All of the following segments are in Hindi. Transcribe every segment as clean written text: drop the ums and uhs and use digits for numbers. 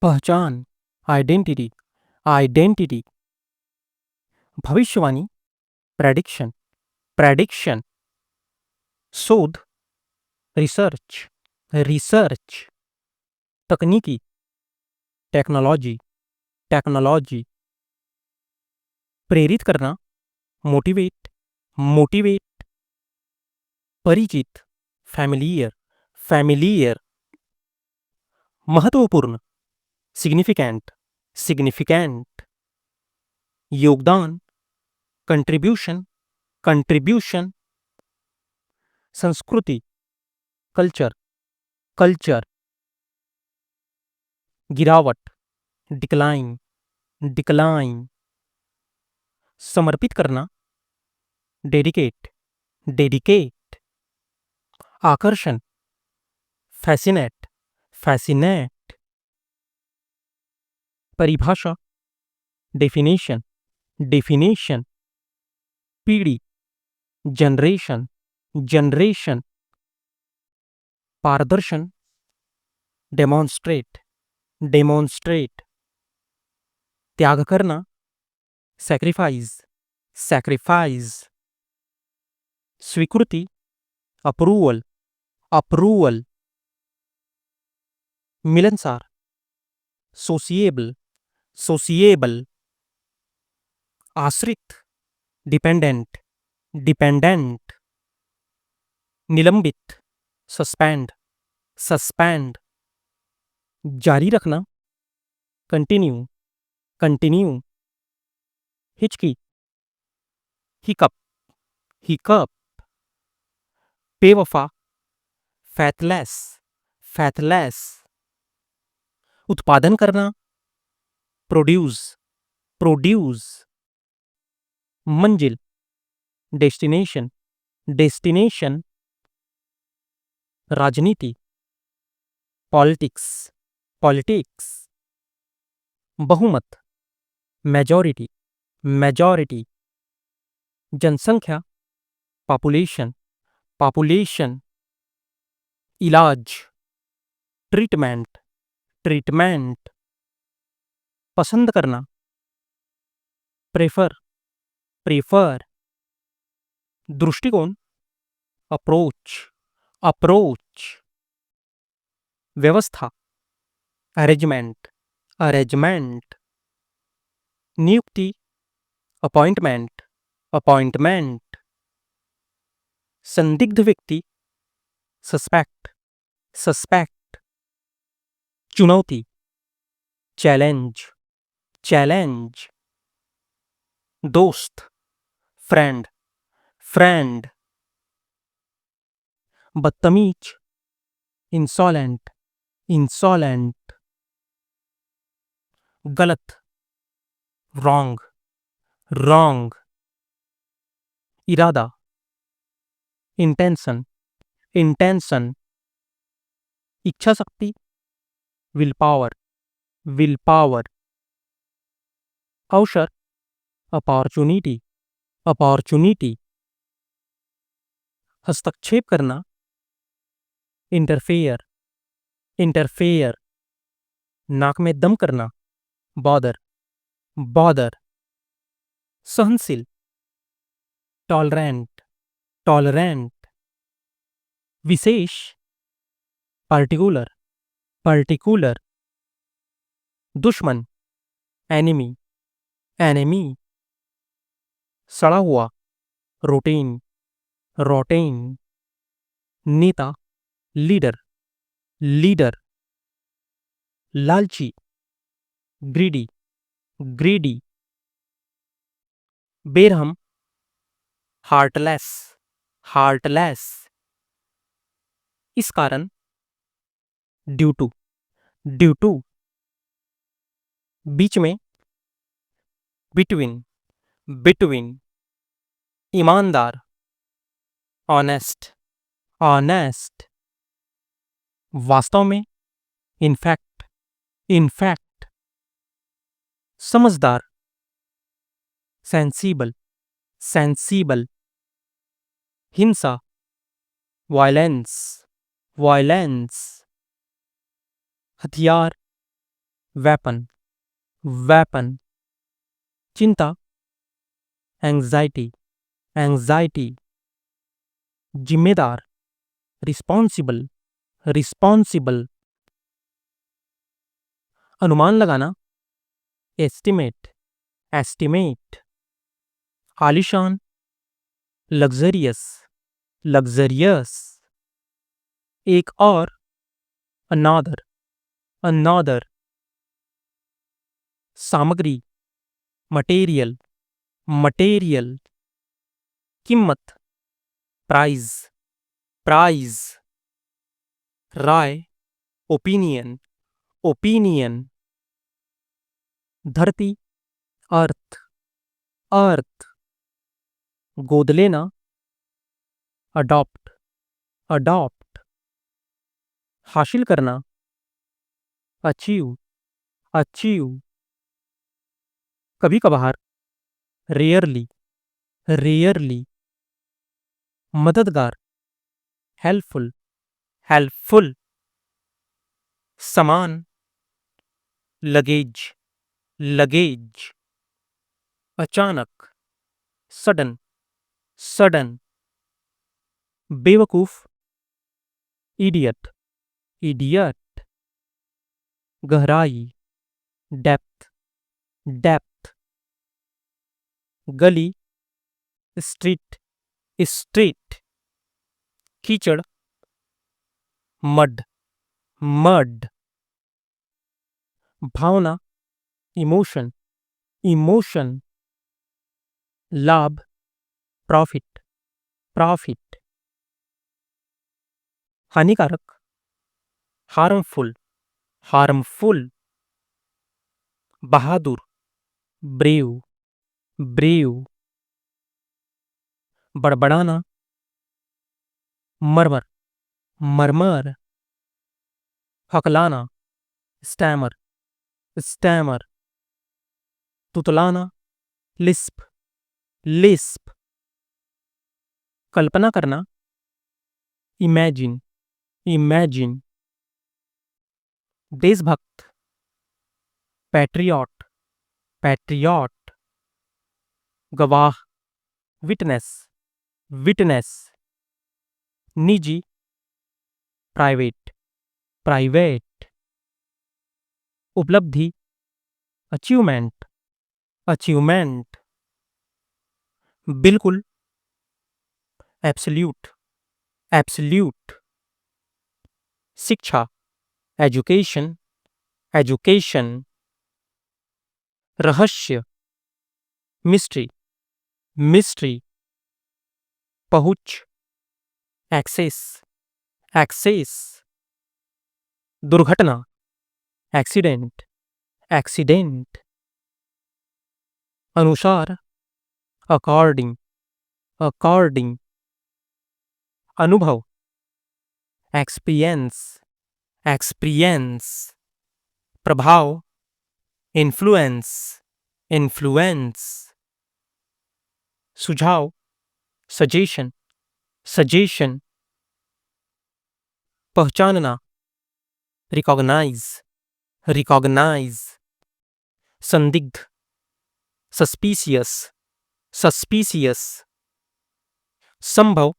पहचान, आइडेंटिटी, आइडेंटिटी। भविष्यवाणी, प्रेडिक्शन, प्रेडिक्शन। शोध, रिसर्च, रिसर्च। तकनीकी, टेक्नोलॉजी, टेक्नोलॉजी। प्रेरित करना, मोटिवेट, मोटिवेट। परिचित, फैमिलियर, फैमिलियर। महत्वपूर्ण, सिग्निफिकेंट, सिग्निफिकेंट। योगदान, कंट्रीब्यूशन, कंट्रीब्यूशन। संस्कृति, कल्चर, कल्चर। गिरावट, डिक्लाइन, डिक्लाइन। समर्पित करना, डेडिकेट, डेडिकेट। आकर्षण, फैसिनेट, फैसिनेट। परिभाषा, डेफिनेशन, डेफिनेशन। पीढ़ी, जनरेशन, जनरेशन। पारदर्शन, डेमोन्स्ट्रेट, डेमोन्स्ट्रेट। त्याग करना, सैक्रिफाइस, सैक्रिफाइस। स्वीकृति, अप्रूवल, अप्रूवल। मिलनसार, सोसिएबल, सोसिएबल। आश्रित, डिपेंडेंट, डिपेंडेंट। निलंबित, सस्पेंड, सस्पेंड। जारी रखना, कंटिन्यू, कंटिन्यू। हिचकी, हिकअप, हिकअप। बेवफा, फैथलेस, फैथलेस। उत्पादन करना, प्रोड्यूस, प्रोड्यूस। मंजिल, डेस्टिनेशन, डेस्टिनेशन। राजनीति, पॉलिटिक्स, पॉलिटिक्स। बहुमत, मेजॉरिटी, मेजॉरिटी। जनसंख्या, पॉपुलेशन, पॉपुलेशन। इलाज, ट्रीटमेंट, ट्रीटमेंट। पसंद करना, प्रेफर, प्रेफर। दृष्टिकोण, अप्रोच, अप्रोच। व्यवस्था, अरेंजमेंट, अरेंजमेंट। नियुक्ति, अपॉइंटमेंट, अपॉइंटमेंट। संदिग्ध व्यक्ति, सस्पेक्ट, सस्पेक्ट। चुनौती, चैलेंज, चैलेंज। दोस्त, फ्रेंड, फ्रेंड। बदतमीज, इंसॉलेंट, इंसॉलेंट। गलत, रॉन्ग, रॉन्ग। इरादा, इंटेंशन, इंटेंशन। इच्छा शक्ति, विल पावर, विल पावर। अवसर, अपॉर्चुनिटी, अपॉर्चुनिटी। हस्तक्षेप करना, इंटरफेयर, इंटरफेयर। नाक में दम करना, बॉदर, बॉदर। सहनशील, टॉलरेंट, टॉलरेंट। विशेष, पार्टिकुलर, पार्टिकुलर। दुश्मन, एनिमी, एनिमी। सड़ा हुआ, रोटीन, रोटीन। नेता, लीडर, लीडर। लालची, ग्रीडी, ग्रीडी। बेरहम, हार्टलेस, हार्टलेस। इस कारण, ड्यू टू, ड्यू टू। बीच में, बिटवीन, बिटवीन। ईमानदार, ऑनेस्ट, ऑनेस्ट। वास्तव में, इनफैक्ट, इनफैक्ट। समझदार, सेंसिबल, सेंसिबल। हिंसा, वायलेंस, वायलेंस। हथियार, वेपन, वेपन। चिंता, एंग्जाइटी, एंग्जाइटी। जिम्मेदार, रिस्पॉन्सिबल, रिस्पॉन्सिबल। अनुमान लगाना, एस्टिमेट, एस्टिमेट। आलिशान, लग्जरियस, लग्जरियस। एक और, अनादर, अनादर। सामग्री, मटेरियल, मटेरियल। कीमत, प्राइस, प्राइस। राय, ओपिनियन, ओपिनियन। धरती, अर्थ, अर्थ। गोद लेना, अडॉप्ट, अडॉप्ट। हासिल करना, अचीव, अचीव। कभी कभार, रेयरली, रेयरली। मददगार, हेल्पफुल, हेल्पफुल। समान, लगेज, लगेज। अचानक, सडन, सडन। बेवकूफ, इडियट, इडियट। गहराई, डेप्थ, डेप्थ। गली, स्ट्रीट, स्ट्रीट। कीचड़, मड, मड। भावना, इमोशन, इमोशन। लाभ, प्रॉफिट, प्रॉफिट। हानिकारक, हार्मफुल, हार्मफुल। बहादुर, ब्रेव, ब्रेव। बड़बड़ाना, मरमर, मरमर। हकलाना, स्टैमर, स्टैमर। तुतलाना, लिस्प, लिस्प। कल्पना करना, इमेजिन, इमेजिन। देशभक्त, पैट्रियट, पैट्रियट। गवाह, विटनेस, विटनेस। निजी, प्राइवेट, प्राइवेट। उपलब्धि, अचीवमेंट, अचीवमेंट। बिल्कुल, एब्सोल्यूट, एब्सोल्यूट। शिक्षा, एजुकेशन, एजुकेशन। रहस्य, मिस्ट्री, मिस्ट्री। पहुंच, एक्सेस, एक्सेस। दुर्घटना, एक्सीडेंट, एक्सीडेंट। अनुसार, अकॉर्डिंग, अकॉर्डिंग। अनुभव, एक्सपीरियंस, एक्सपीरियंस। प्रभाव, इन्फ्लुएंस, इन्फ्लुएंस। सुझाव, सजेशन, सजेशन। पहचानना, रिकॉग्नाइज, रिकॉग्नाइज। संदिग्ध, सस्पिशियस, सस्पिशियस। संभव,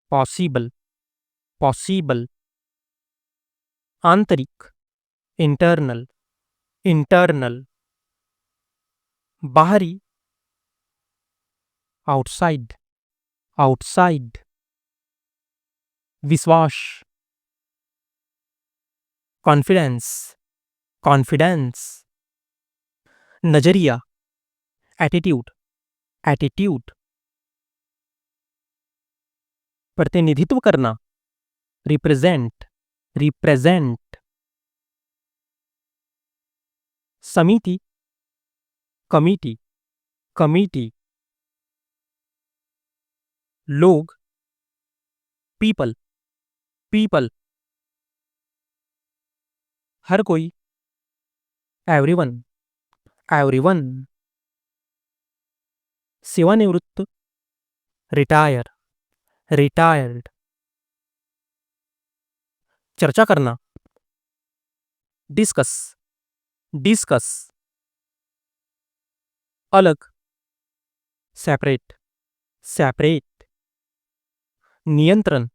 पॉसिबल, पॉसिबल। आंतरिक, इंटरनल, इंटरनल। बाहरी, आउटसाइड, आउटसाइड। विश्वास, कॉन्फिडेंस, कॉन्फिडेंस। नजरिया, एटीट्यूड, एटीट्यूड। प्रतिनिधित्व करना, रिप्रेजेंट, रिप्रेजेंट। समिति, कमिटी, कमिटी। लोग, पीपल, पीपल। हर कोई, एवरीवन, एवरीवन। सेवानिवृत्त, रिटायर, रिटायर्ड। चर्चा करना, डिस्कस, डिस्कस, अलग, सेपरेट, सेपरेट, नियंत्रण,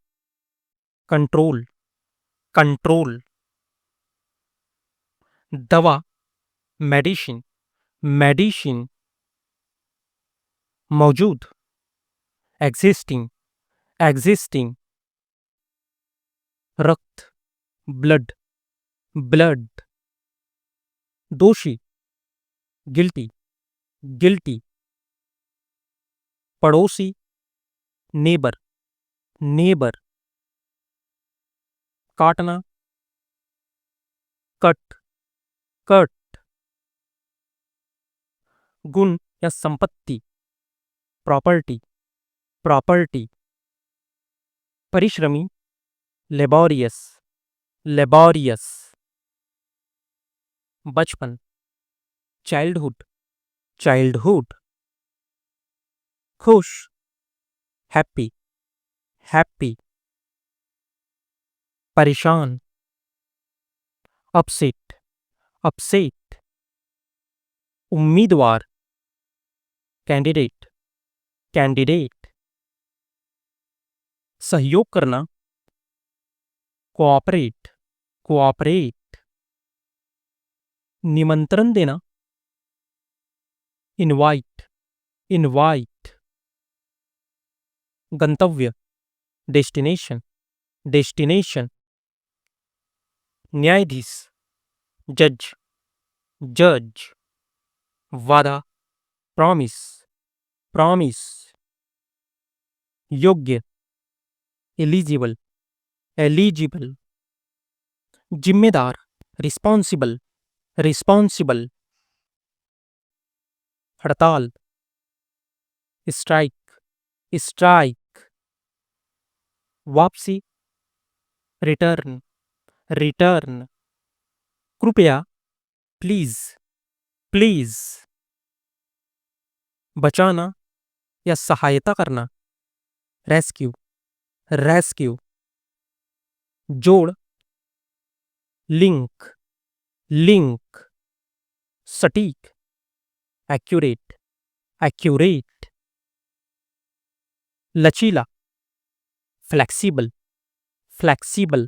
कंट्रोल, कंट्रोल, दवा, मेडिसिन, मेडिसिन, मौजूद, एग्जिस्टिंग, एग्जिस्टिंग, रक्त, ब्लड, ब्लड, दोषी, गिल्टी, गिल्टी, पड़ोसी, नेबर, नेबर, काटना, कट, कट, गुण या संपत्ति, प्रॉपर्टी, प्रॉपर्टी, परिश्रमी, लेबोरियस, लेबोरियस, बचपन, चाइल्डहुड, चाइल्डहुड, खुश, हैप्पी, हैप्पी, परेशान, अपसेट, अपसेट, उम्मीदवार, कैंडिडेट, कैंडिडेट, सहयोग करना, कोऑपरेट, कोऑपरेट, निमंत्रण देना, इनवाइट, इनवाइट, गंतव्य, डेस्टिनेशन, डेस्टिनेशन, न्यायाधीश, जज, जज, वादा, प्रॉमिस, प्रॉमिस, योग्य, एलिजिबल, एलिजिबल, जिम्मेदार, रिस्पॉन्सिबल, रिस्पॉन्सिबल, हड़ताल, स्ट्राइक, स्ट्राइक, वापसी, रिटर्न, रिटर्न, कृपया, प्लीज, प्लीज, बचाना या सहायता करना, रेस्क्यू, रेस्क्यू, जोड़, लिंक, लिंक, सटीक, एक्यूरेट, एक्यूरेट, लचीला, फ्लेक्सिबल, फ्लेक्सिबल,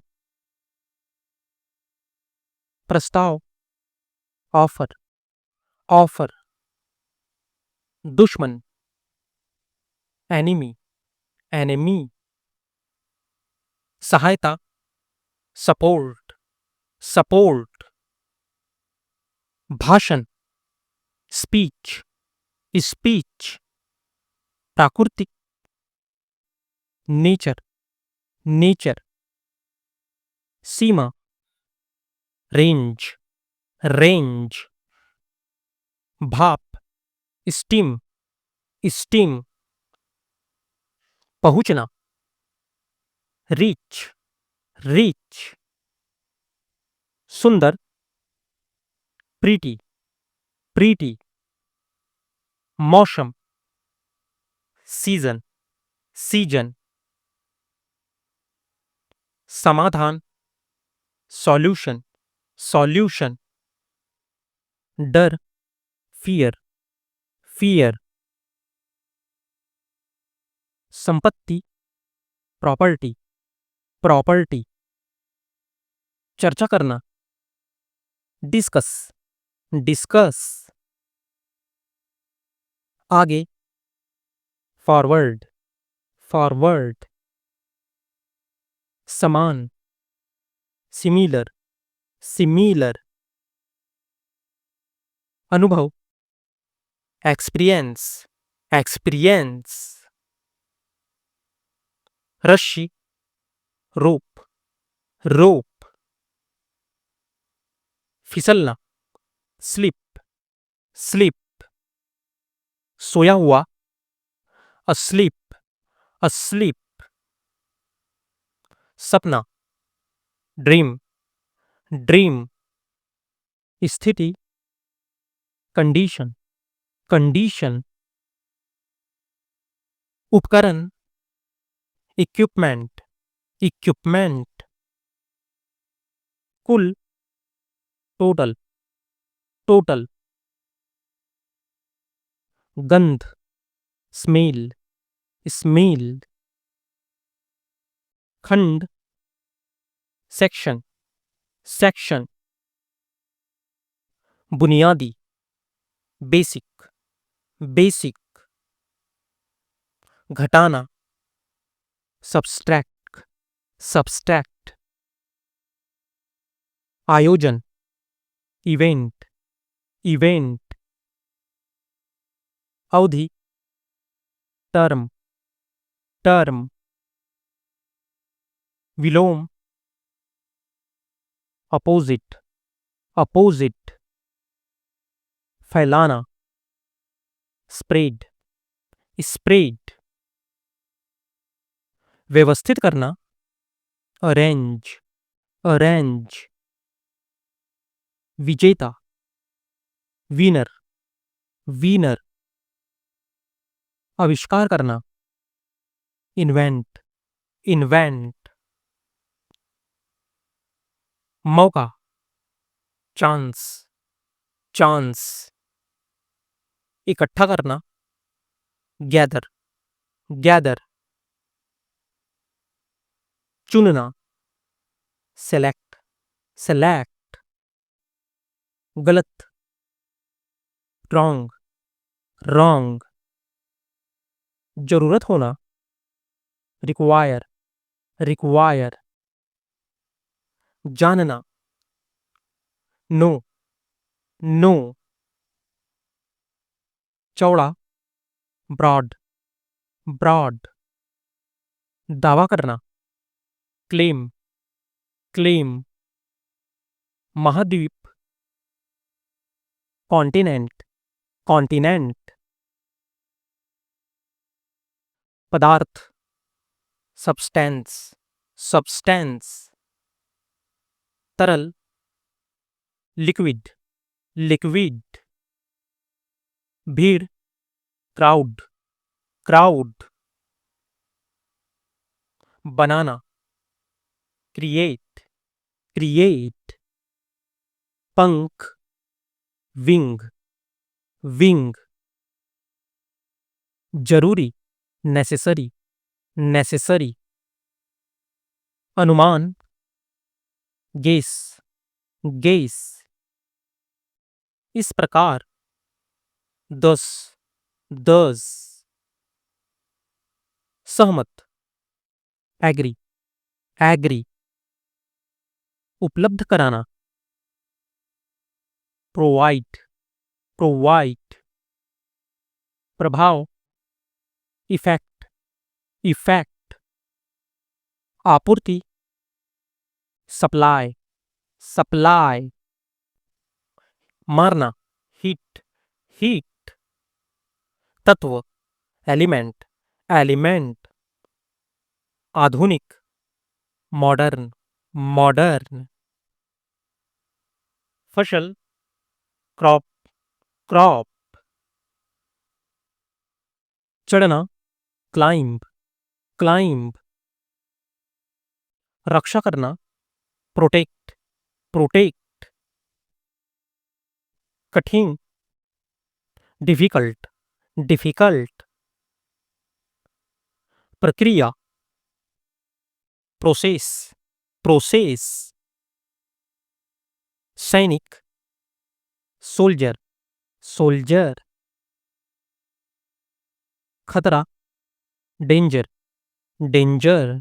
प्रस्ताव, ऑफर, ऑफर, दुश्मन, एनिमी, एनिमी, सहायता, सपोर्ट, सपोर्ट, भाषण, स्पीच, स्पीच, प्राकृतिक, नेचर, नेचर, सीमा, रेंज, रेंज, भाप, स्टीम, स्टीम, पहुंचना, रीच, रीच, सुंदर, प्रीटी, प्रीटी, मौसम, सीजन, सीजन, समाधान, सॉल्यूशन, सॉल्यूशन, डर, फियर, फियर, संपत्ति, प्रॉपर्टी, प्रॉपर्टी, चर्चा करना, डिस्कस, डिस्कस, आगे, फॉरवर्ड, फॉरवर्ड, समान, सिमिलर, सिमिलर, अनुभव, एक्सपीरियंस, एक्सपीरियंस, रस्सी, रोप, रोप, फिसलना, स्लिप, स्लिप, सोया हुआ, अस्लीप, अस्लीप, सपना, ड्रीम, ड्रीम, स्थिति, कंडीशन, कंडीशन, उपकरण, इक्विपमेंट, इक्विपमेंट, कुल, टोटल, टोटल, गंध, स्मेल, स्मेल, खंड, सेक्शन, सेक्शन, बुनियादी, बेसिक, बेसिक, घटाना, सब्सट्रैक्ट, सब्सट्रैक्ट, आयोजन, इवेंट, इवेंट, अवधि, टर्म, टर्म, विलोम, अपोजिट, अपोजिट, फैलाना, स्प्रेड, स्प्रेड, व्यवस्थित करना, अरेंज, अरेंज, विजेता, विनर, विनर, आविष्कार करना, इन्वेंट, इन्वेंट, मौका, चांस, चांस, इकट्ठा करना, गैदर, गैदर, चुनना, सेलेक्ट, सेलेक्ट, गलत, रॉन्ग, रॉन्ग, जरूरत होना, रिक्वायर, रिक्वायर, जानना, नो, नो, चौड़ा, ब्रॉड, ब्रॉड, दावा करना, क्लेम, क्लेम, महाद्वीप, कॉन्टिनेंट, कॉन्टिनेंट, पदार्थ, सब्सटेंस, सब्सटेंस, तरल, लिक्विड, लिक्विड, भीड़, क्राउड, क्राउड, बनाना, क्रिएट, क्रिएट, पंख, विंग, विंग, जरूरी, नेसेसरी, नेसेसरी, अनुमान, गेस, गेस, इस प्रकार, दस, दस, सहमत, एग्री, एग्री, उपलब्ध कराना, प्रोवाइड, प्रोवाइड, प्रभाव, इफेक्ट, इफेक्ट, आपूर्ति, सप्लाई, सप्लाई, मारना, हीट, हीट, तत्व, एलिमेंट, एलिमेंट, आधुनिक, मॉडर्न, मॉडर्न, फसल, क्रॉप, क्रॉप, चढ़ना, क्लाइंब, क्लाइंब, रक्षा करना, प्रोटेक्ट, प्रोटेक्ट, कठिन, डिफिकल्ट, डिफिकल्ट, प्रक्रिया, प्रोसेस, प्रोसेस, सैनिक, सोल्जर, सोल्जर, खतरा, डेंजर, डेंजर,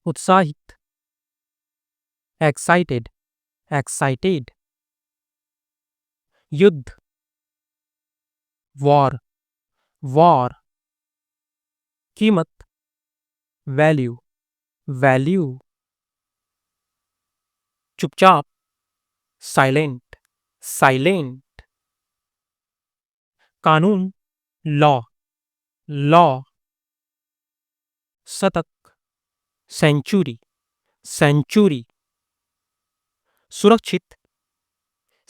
उत्साहित, एक्साइटेड, एक्साइटेड, युद्ध, वॉर, वॉर, कीमत, वैल्यू, वैल्यू, चुपचाप, साइलेंट, साइलेंट, कानून, लॉ, लॉ, शतक, सेंचुरी, सेंचुरी, सुरक्षित,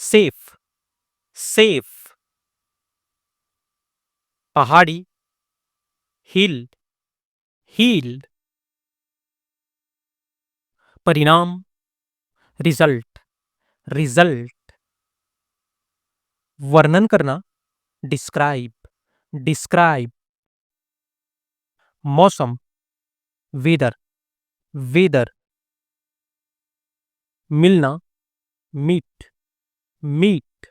सेफ, सेफ, पहाड़ी, हिल, हील, परिणाम, रिजल्ट, रिजल्ट, वर्णन करना, डिस्क्राइब, डिस्क्राइब। मौसम, वेदर, वेदर। मिलना, मीट, मीट।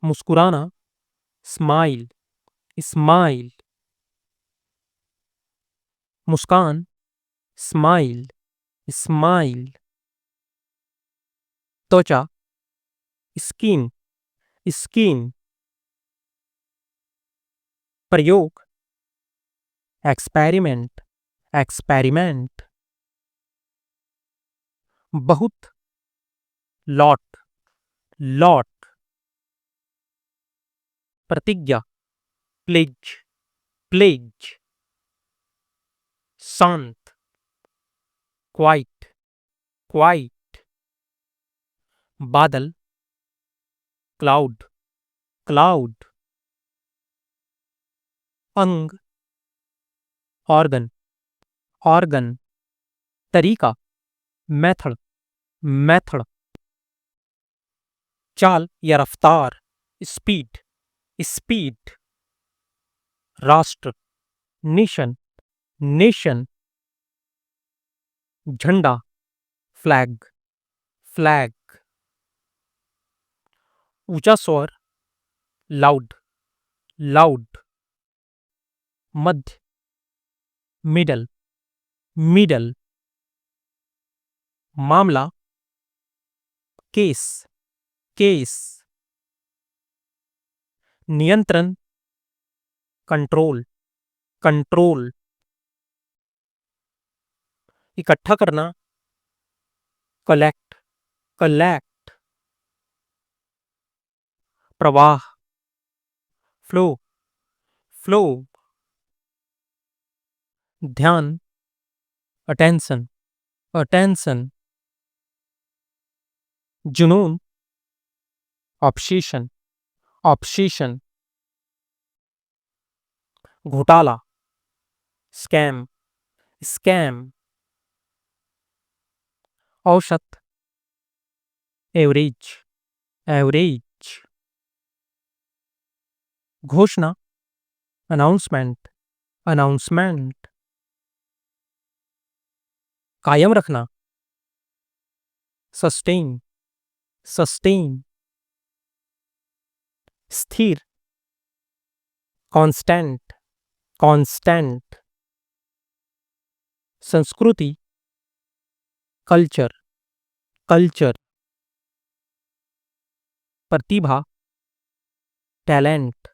मुस्कुराना, स्माइल, स्माइल। मुस्कान, स्माइल, स्माइल। त्वचा, स्किन, स्किन। प्रयोग, एक्सपेरिमेंट, एक्सपेरिमेंट। बहुत, लॉट, लॉट। प्रतिज्ञा, प्लेज, प्लेज। शांत, क्वाइट, क्वाइट। बादल, क्लाउड, क्लाउड। अंग, ऑर्गन, ऑर्गन। तरीका, मेथड, मेथड। चाल या रफ्तार, स्पीड, स्पीड। राष्ट्र, नेशन, नेशन। झंडा, फ्लैग, फ्लैग। ऊंचा स्वर, लाउड, लाउड। मध्य, मिडल, मिडल। मामला, केस, केस। नियंत्रण, कंट्रोल, कंट्रोल। इकट्ठा करना, कलेक्ट, कलेक्ट। प्रवाह, फ्लो, फ्लो। ध्यान, अटेंशन, अटेंशन। जुनून, ऑब्सेशन, ऑब्सेशन। घोटाला, स्कैम, स्कैम। औसत, एवरेज, एवरेज। घोषणा, अनाउंसमेंट, अनाउंसमेंट। कायम रखना, सस्टेन, सस्टेन। स्थिर, कांस्टेंट, कांस्टेंट। संस्कृति, कल्चर, कल्चर। प्रतिभा, टैलेंट,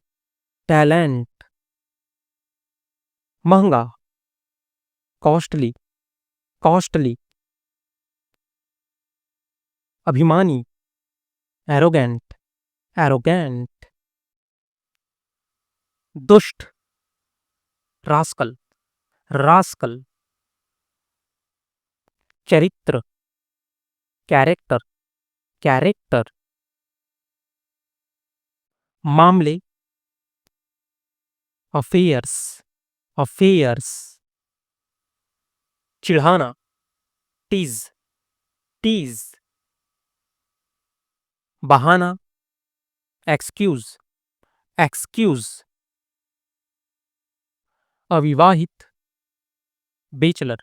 टैलेंट। महंगा, कॉस्टली, कॉस्टली। अभिमानी, एरोगेंट, एरोगेंट। दुष्ट, रास्कल, रास्कल। चरित्र, कैरेक्टर, कैरेक्टर। मामले, अफेयर्स, अफेयर्स। चिढ़ाना, टीज, टीज। बहाना, एक्सक्यूज, एक्सक्यूज। अविवाहित, बेचलर,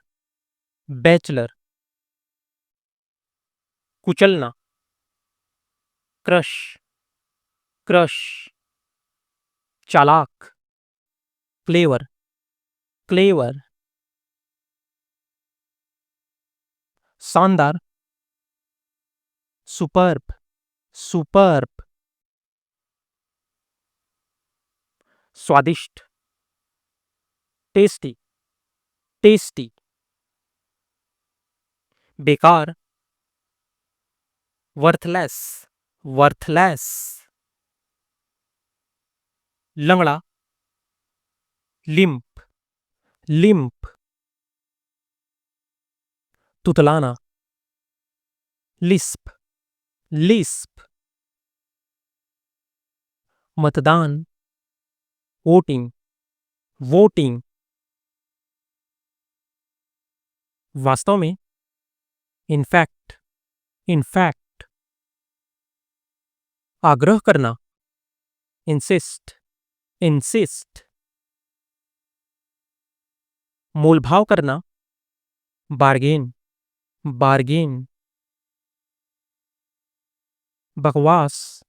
बैचलर। कुचलना, क्रश, क्रश। चालाक, क्लेवर, क्लेवर। शानदार, सुपर्ब, सुपर्ब। स्वादिष्ट, टेस्टी, टेस्टी। बेकार, वर्थलेस, वर्थलेस। लंगड़ा, लिम्प, लिम्प। तुतलाना, लिस्प, लिस्प। मतदान, वोटिंग, वोटिंग। वास्तव में, इनफैक्ट, इनफैक्ट। आग्रह करना, इंसिस्ट, इंसिस्ट। मोलभाव करना, बार्गेन, बार्गेन। बकवास,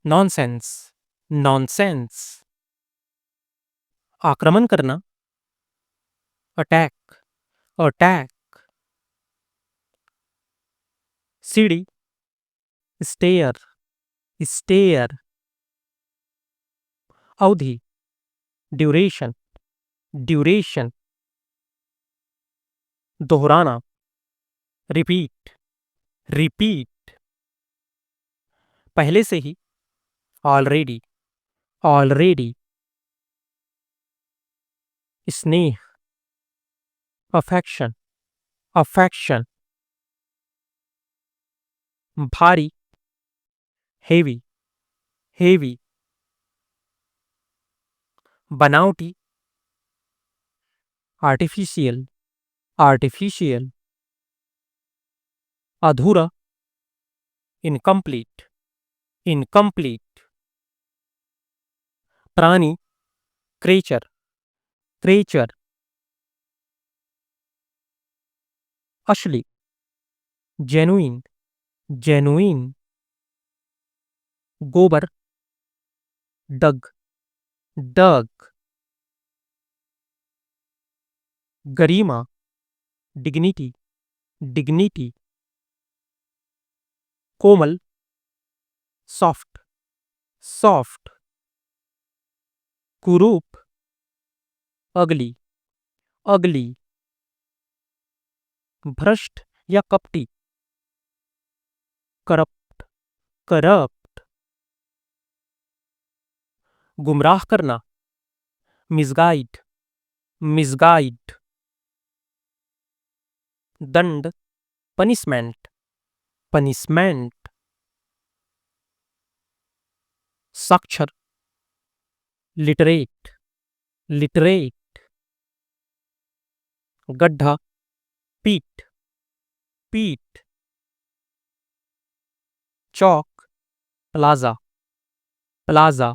नॉनसेंस, नॉनसेंस। आक्रमण करना, अटैक, अटैक। सीढ़ी, स्टेयर, स्टेयर। अवधि, ड्यूरेशन, ड्यूरेशन। दोहराना, रिपीट, रिपीट। पहले से ही, ऑलरेडी, ऑलरेडी। स्नेह, अफेक्शन, अफेक्शन। भारी, हेवी, हेवी। बनावटी, आर्टिफिशियल, आर्टिफिशियल। अधूरा, इनकम्प्लीट, इनकम्प्लीट। प्राणी, क्रेचर, क्रेचर। असली, जेनुइन, जेनुइन। गोबर, डग, डग। गरिमा, डिग्निटी, डिग्निटी। कोमल, सॉफ्ट, सॉफ्ट। कुरूप, अगली, अगली। भ्रष्ट या कपटी, करप्ट, करप्ट। गुमराह करना, मिसगाइड, मिसगाइड। दंड, पनिशमेंट, पनिशमेंट। साक्षर, लिटरेट, लिटरेट। गड्ढा, पीट, पीट। चौक, प्लाजा, प्लाजा।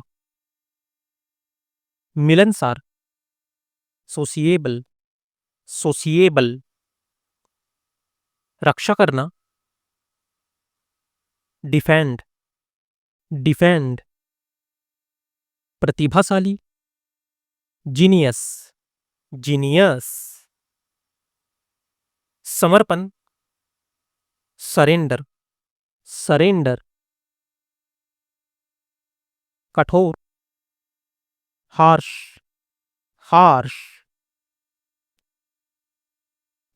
मिलनसार, सोसिएबल, सोसिएबल। रक्षा करना, डिफेंड, डिफेंड। प्रतिभाशाली, जीनियस, जीनियस। समर्पण, सरेंडर, सरेंडर। कठोर, हार्श, हार्श।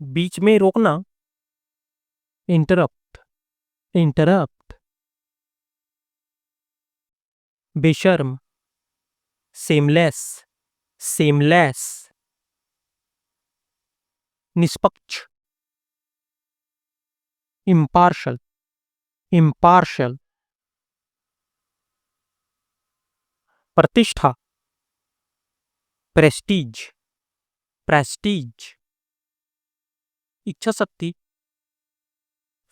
बीच में रोकना, इंटरप्ट, इंटरप्ट। बेशर्म, सेमलेस, सेमलेस। निष्पक्ष, इम्पार्शल, इम्पार्शल। प्रतिष्ठा, प्रेस्टीज, प्रेस्टीज। इच्छा शक्ति,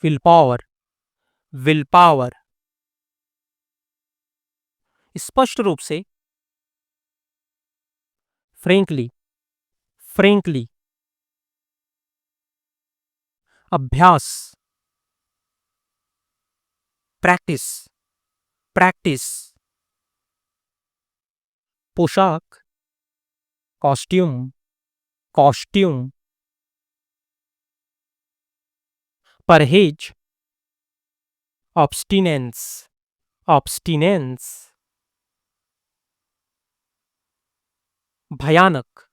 विल पावर, विल पावर। स्पष्ट रूप से, फ्रेंकली, फ्रेंकली। अभ्यास, प्रैक्टिस, प्रैक्टिस। पोशाक, कॉस्ट्यूम, कॉस्ट्यूम। परहेज, ऑब्स्टिनेंस, ऑब्स्टिनेंस। भयानक,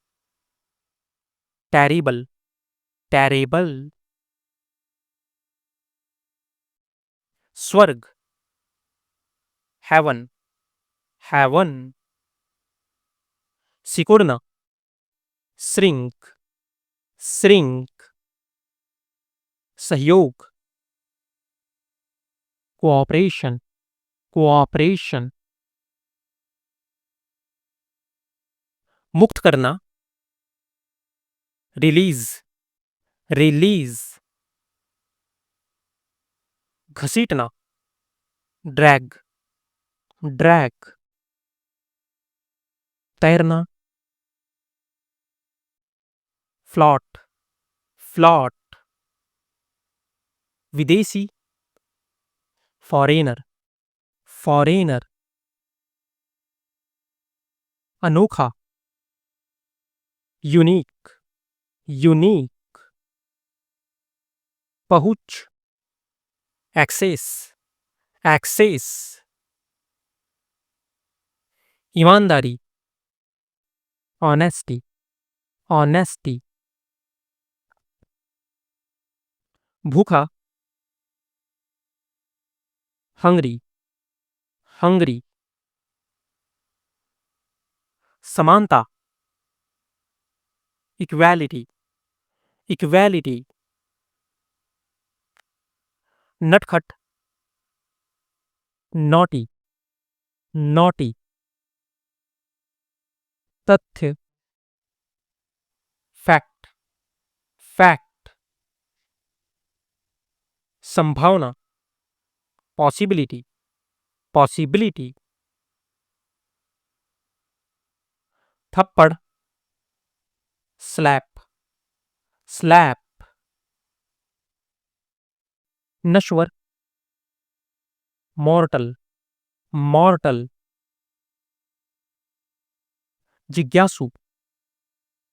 टेरिबल, टेरेबल। स्वर्ग, हेवन, हेवन। सिकुड़ना, श्रिंक, श्रिंक। सहयोग, कोऑपरेशन, कोऑपरेशन। मुक्त करना, रिलीज, रिलीज। घसीटना, ड्रैग, ड्रैग, तैरना, फ्लॉट, फ्लॉट, विदेशी, फॉरेनर, फॉरेनर, अनोखा, यूनिक, यूनिक, पहुंच, एक्सेस, एक्सेस, ईमानदारी, ऑनेस्टी, ऑनेस्टी, भूखा, हंगरी, हंगरी, समानता, इक्वालिटी, इक्वालिटी, नटखट, नॉटी, नॉटी, तथ्य, फैक्ट, फैक्ट, संभावना, पॉसिबिलिटी, पॉसिबिलिटी, थप्पड़, स्लैप, स्लैप, नश्वर, मॉर्टल, मॉर्टल, जिज्ञासु,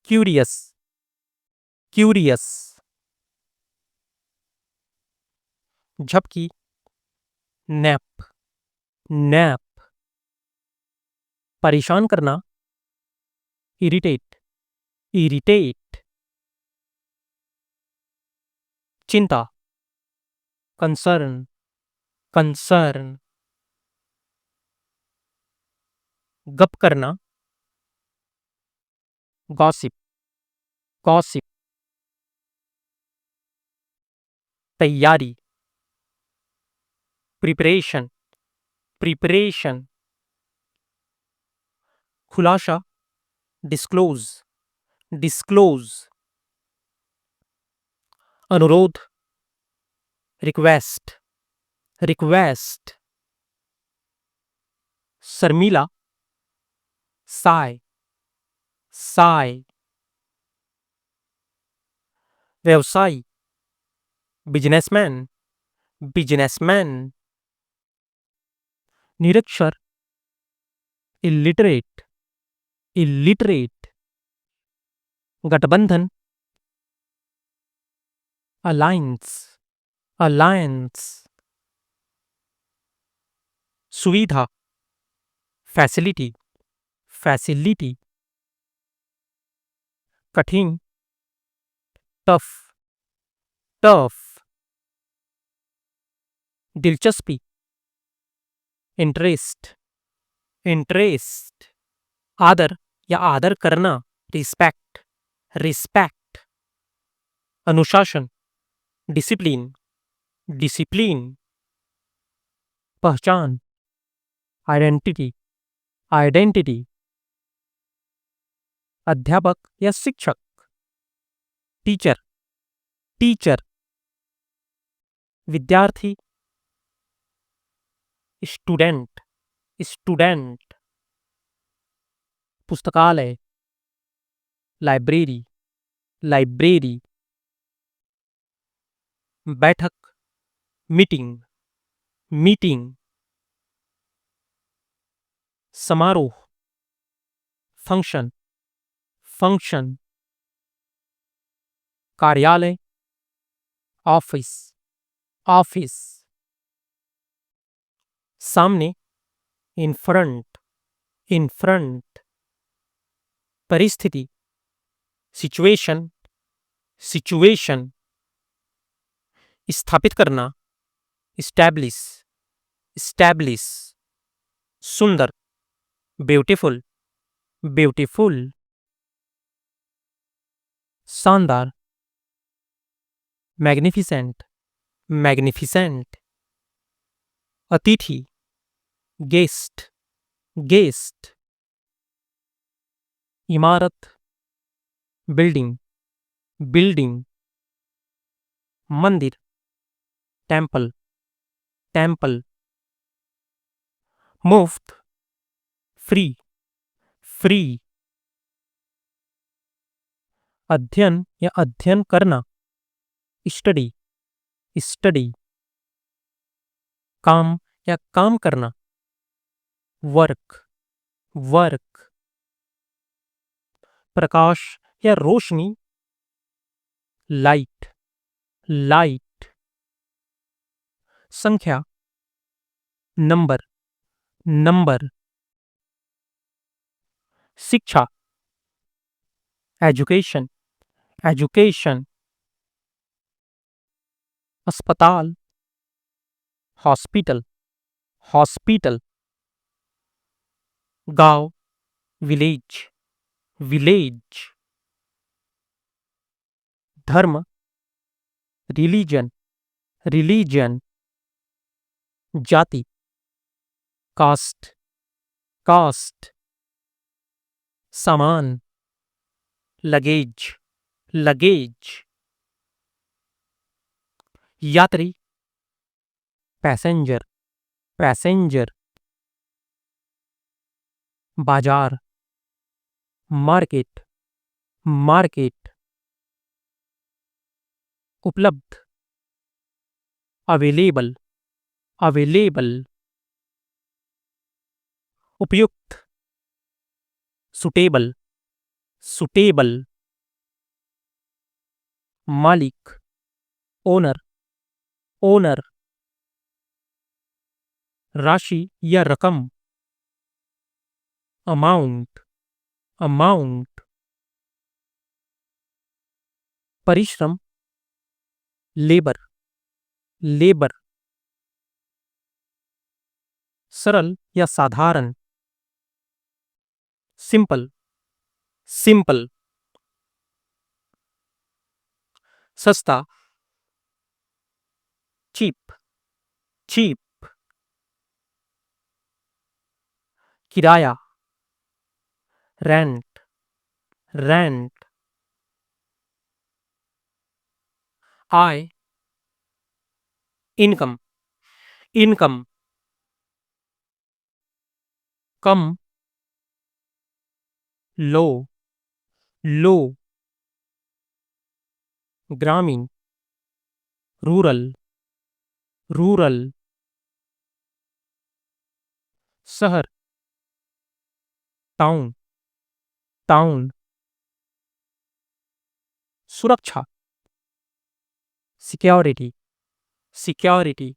क्यूरियस, क्यूरियस, झपकी, नैप, नैप, परेशान करना, इरिटेट, इरिटेट, चिंता, कंसर्न, कंसर्न, गप करना, गॉसिप, गॉसिप, तैयारी, प्रिपरेशन, प्रिपरेशन, खुलासा, डिस्क्लोज, डिस्क्लोज, अनुरोध, रिक्वेस्ट, रिक्वेस्ट, शर्मीला, साय, साय, व्यवसायी, बिजनेसमैन, बिजनेसमैन, निरक्षर, इलिटरेट, इलिटरेट, गठबंधन, अलायंस, अलायंस, सुविधा, फैसिलिटी, फैसिलिटी, कठिन, टफ, टफ, दिलचस्पी, इंटरेस्ट, इंटरेस्ट, आदर या आदर करना, रिस्पेक्ट, रिस्पेक्ट, अनुशासन, डिसिप्लिन, डिसिप्लिन, पहचान, आइडेंटिटी, आइडेंटिटी, अध्यापक या शिक्षक, टीचर, टीचर, विद्यार्थी, स्टूडेंट, स्टूडेंट, पुस्तकालय, लाइब्रेरी, लाइब्रेरी, बैठक, मीटिंग, मीटिंग, समारोह, फंक्शन, फंक्शन, कार्यालय, ऑफिस, ऑफिस, सामने, इन फ्रंट, इन फ्रंट, परिस्थिति, सिचुएशन, सिचुएशन, स्थापित करना, इस्टैब्लिश, इस्टैब्लिश, सुंदर, ब्यूटीफुल, ब्यूटीफुल, शानदार, मैग्निफिसेंट, मैग्निफिसेंट, अतिथि, गेस्ट, गेस्ट, इमारत, बिल्डिंग, बिल्डिंग, मंदिर, टेम्पल, टेम्पल, मुफ्त, फ्री, फ्री। अध्ययन या अध्ययन करना, स्टडी, स्टडी। काम या काम करना, वर्क, वर्क। प्रकाश या रोशनी, लाइट, लाइट। संख्या, नंबर, नंबर। शिक्षा, एजुकेशन, एजुकेशन। अस्पताल, हॉस्पिटल, हॉस्पिटल। गांव, विलेज, विलेज। धर्म, रिलीजन, रिलीजन। जाति, कास्ट, कास्ट। सामान, लगेज, लगेज। यात्री, पैसेंजर, पैसेंजर। बाजार, मार्केट, मार्केट। उपलब्ध, अवेलेबल, अवेलेबल। उपयुक्त, सुटेबल, सुटेबल। मालिक, ओनर, ओनर। राशि या रकम, अमाउंट, अमाउंट। परिश्रम, लेबर, लेबर। सरल या साधारण, सिंपल, सिंपल। सस्ता, चीप, चीप। किराया, रेंट, रेंट। आय, इनकम, इनकम। कम, लो, लो। ग्रामीण, रूरल, रूरल। शहर, टाउन, टाउन। सुरक्षा, सिक्योरिटी, सिक्योरिटी।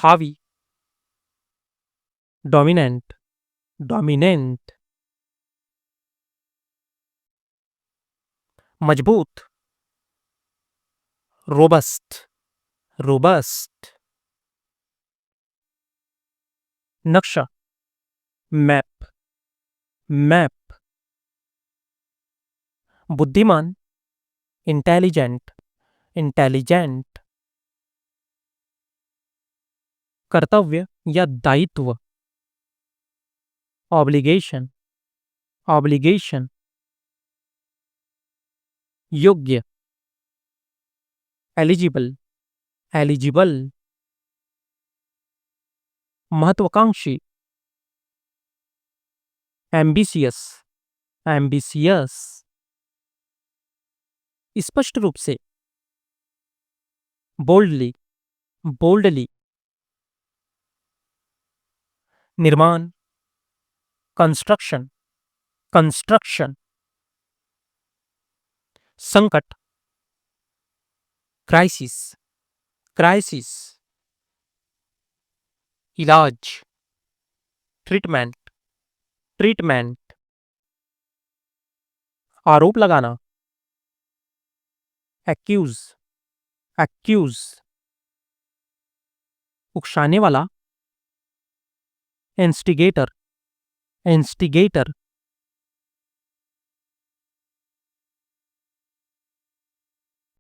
हावी, डोमिनेंट, डोमिनेंट। मजबूत, रोबस्ट, रोबस्ट। नक्शा, मैप, मैप। बुद्धिमान, इंटेलिजेंट, इंटेलिजेंट। कर्तव्य या दायित्व, ऑब्लिगेशन, ऑब्लिगेशन। योग्य, एलिजिबल, एलिजिबल। महत्वाकांक्षी, एम्बिशियस, एम्बिशियस। स्पष्ट रूप से, बोल्डली, बोल्डली। निर्माण, कंस्ट्रक्शन, कंस्ट्रक्शन। संकट, क्राइसिस, क्राइसिस। इलाज, ट्रीटमेंट, ट्रीटमेंट। आरोप लगाना, एक्यूज, एक्यूज। उकसाने वाला, इंस्टिगेटर, इंस्टिगेटर।